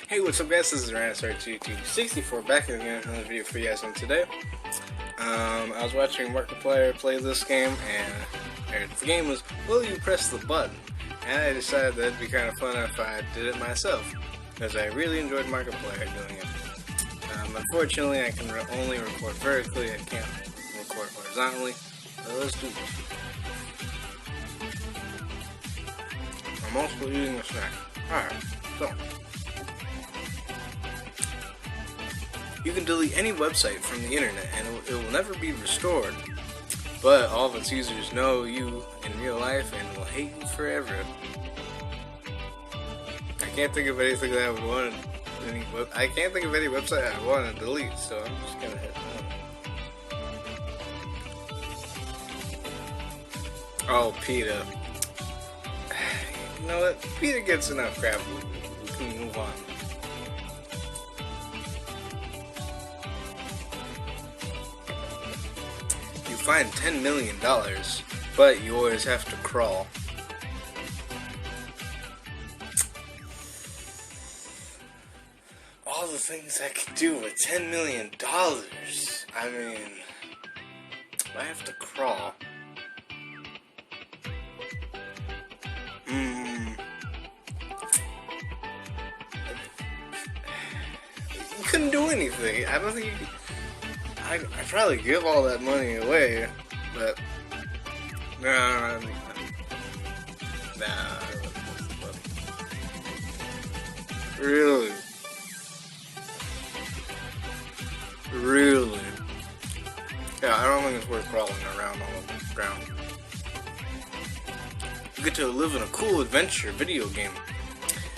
Hey, what's up guys, this is RanSR2264 back again with another video for you guys. And today, I was watching Markiplier play this game, and the game was, will you press the button? And I decided that it'd be kind of fun if I did it myself, because I really enjoyed Markiplier doing it. Unfortunately, I can only record vertically, I can't record horizontally, so let's do this. I'm also eating a snack. Alright, so. You can delete any website from the internet and it will never be restored, but all of its users know you in real life and will hate you forever. I can't think of anything that I would want I can't think of any website I want to delete, so I'm just gonna hit that. Oh, PETA. You know what? PETA gets enough crap. We can move on. Find $10 million, but yours have to crawl. All the things I could do with $10 million. I mean, I have to crawl. You couldn't do anything. I don't think you could. I'd probably give all that money away, but nah. Really? Yeah, I don't think it's worth crawling around all over the ground. You get to live in a cool adventure video game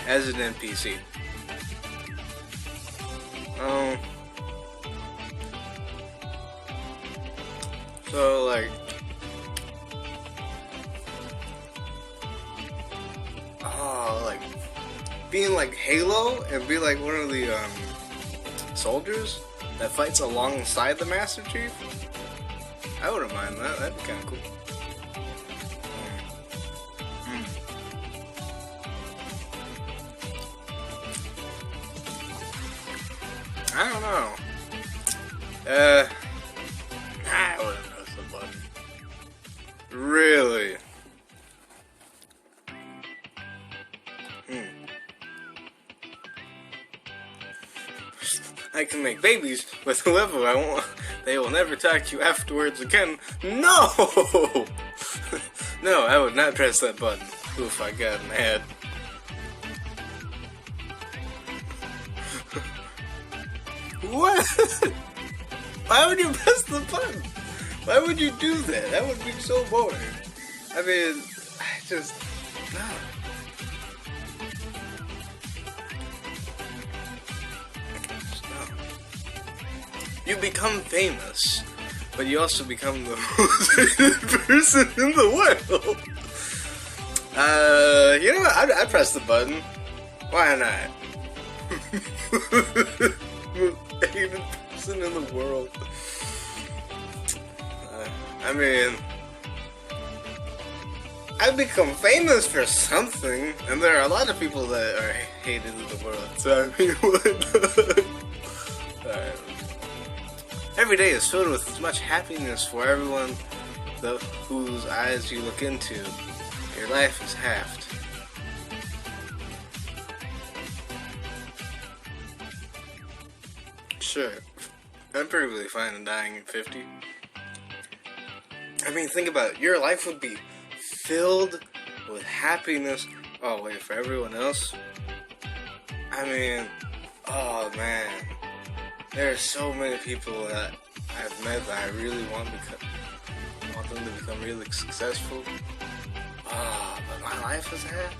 as an NPC. So, like, being like Halo and be like one of the soldiers that fights alongside the Master Chief. I wouldn't mind that. That'd be kind of cool. I don't know. I wouldn't press the button. Really? I can make babies with whoever I want. They will never talk to you afterwards again. No! No, I would not press that button. Oof, I got mad. What? Why would you press the button? Why would you do that? That would be so boring. I mean, I just... No. You become famous, but you also become the most hated person in the world. You know what? I'd press the button. Why not? Most hated person in the world. I mean, I've become famous for something, and there are a lot of people that are hated in the world. So I mean, what? Every day is filled with as much happiness for everyone whose eyes you look into. Your life is halved. Sure, I'm perfectly fine in dying at 50. I mean, think about it. Your life would be filled with happiness. Oh, wait, for everyone else? I mean, oh, man. There are so many people that I've met that I really want them to become really successful. Oh, but my life is half.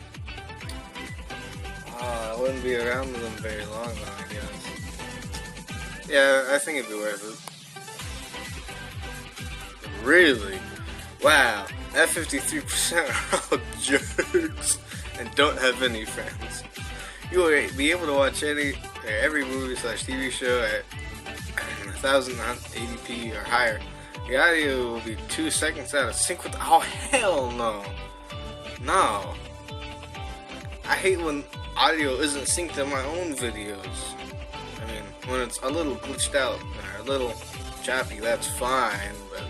Oh, I wouldn't be around them very long though, I guess. Yeah, I think it'd be worth it. Really? Wow, that 53% are all jerks and don't have any friends. You will be able to watch every movie / TV show at 1080p or higher. The audio will be 2 seconds out of sync with. Oh hell no! No, I hate when audio isn't synced to my own videos. I mean, when it's a little glitched out or a little choppy, that's fine, but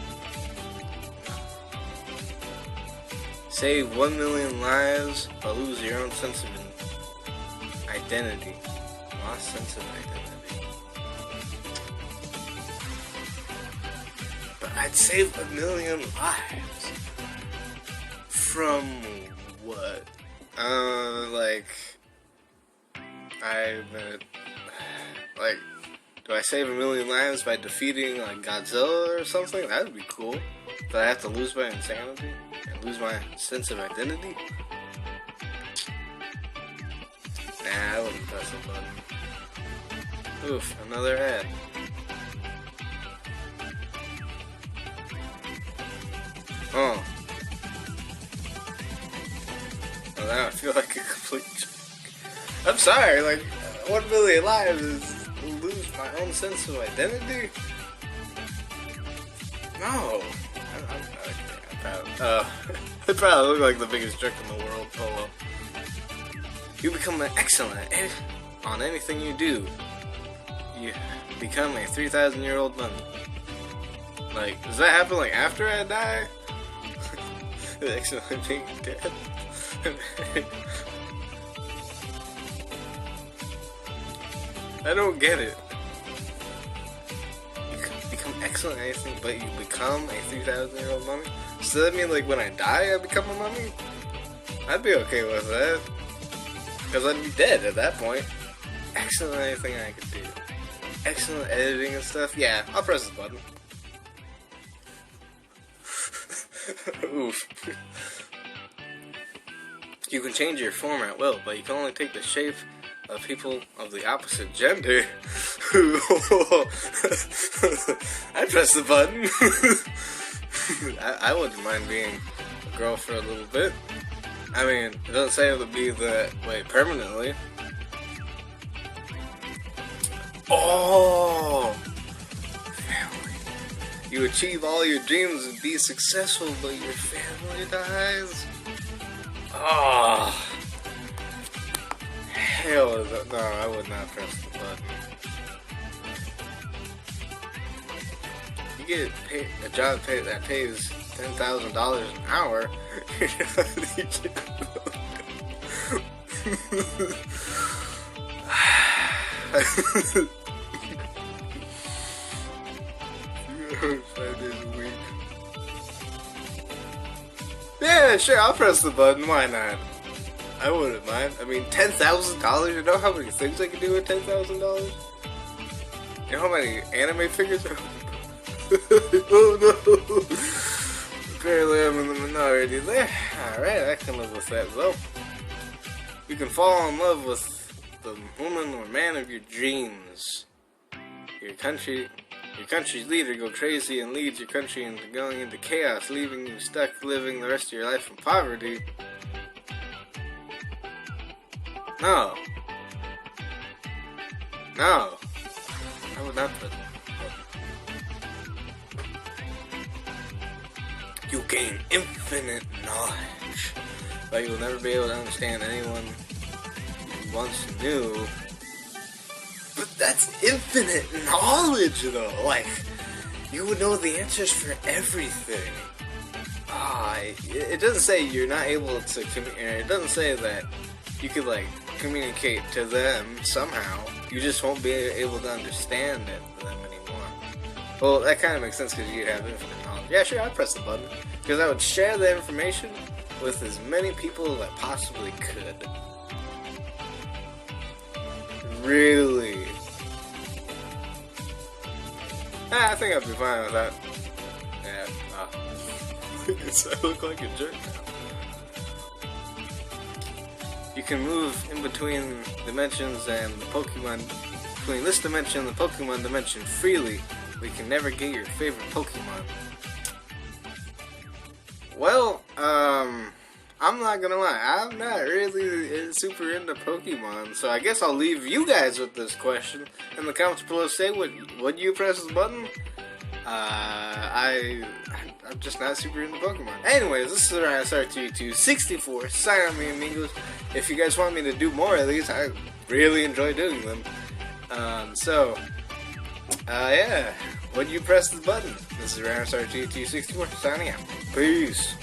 save 1 million lives but lose your own sense of identity. Lost sense of identity. But I'd save 1 million lives. From what? Do I save 1 million lives by defeating like Godzilla or something? That would be cool. Do I have to lose my insanity and lose my sense of identity? Nah, I wouldn't press the button. Oof, another ad. Oh. Well, now I feel like a complete jerk. I'm sorry, like, 1 million lives is lose my own sense of identity? No. I probably look like the biggest jerk in the world. Oh well. You become an excellent on anything you do. You become a 3,000-year-old mummy. Like, does that happen like after I die? Excellent being dead. I don't get it. You become excellent at anything, but you become a 3,000-year-old mummy? So that mean like when I die, I become a mummy? I'd be okay with that. Because I'd be dead at that point. Excellent at anything I could do. Excellent editing and stuff. Yeah, I'll press the button. Oof. You can change your form at will, but you can only take the shape of people of the opposite gender. I press the button. I wouldn't mind being a girl for a little bit. I mean, it doesn't say it would be that way permanently. Oh! Family. You achieve all your dreams and be successful, but your family dies? Oh! Hell, no, I would not press the button. You get a job that pays $10,000 an hour. Yeah, sure, I'll press the button, why not? I wouldn't mind. I mean, $10,000? You know how many things I can do with $10,000? You know how many anime figures are? Oh no! Apparently I'm in the minority there. Alright, I can live with that though. You can fall in love with the woman or man of your dreams. Your country's leader go crazy and leads your country into going into chaos, leaving you stuck living the rest of your life in poverty. No. No. I would not put. You gain infinite knowledge, but you will never be able to understand anyone you once knew. But that's infinite knowledge, though. Like, you would know the answers for everything. It doesn't say you're not able to it doesn't say that you could, like, communicate to them somehow. You just won't be able to understand it for them anymore. Well, that kind of makes sense because you'd have infinite knowledge. Yeah, sure, I'd press the button. Because I would share the information with as many people as I possibly could. Really? I think I'd be fine with that. Yeah, I look like a jerk now. You can move in between dimensions and the Pokemon, between this dimension and the Pokemon dimension freely, but you can never get your favorite Pokemon. Well, I'm not gonna lie, I'm not really super into Pokemon, so I guess I'll leave you guys with this question in the comments below. Say, would you press this button? I I'm just not super into Pokemon. Anyways, this is RSR264 signing out, me amigos. If you guys want me to do more of these, I really enjoy doing them. Yeah, when you press the button, this is RSR264 signing out. Peace.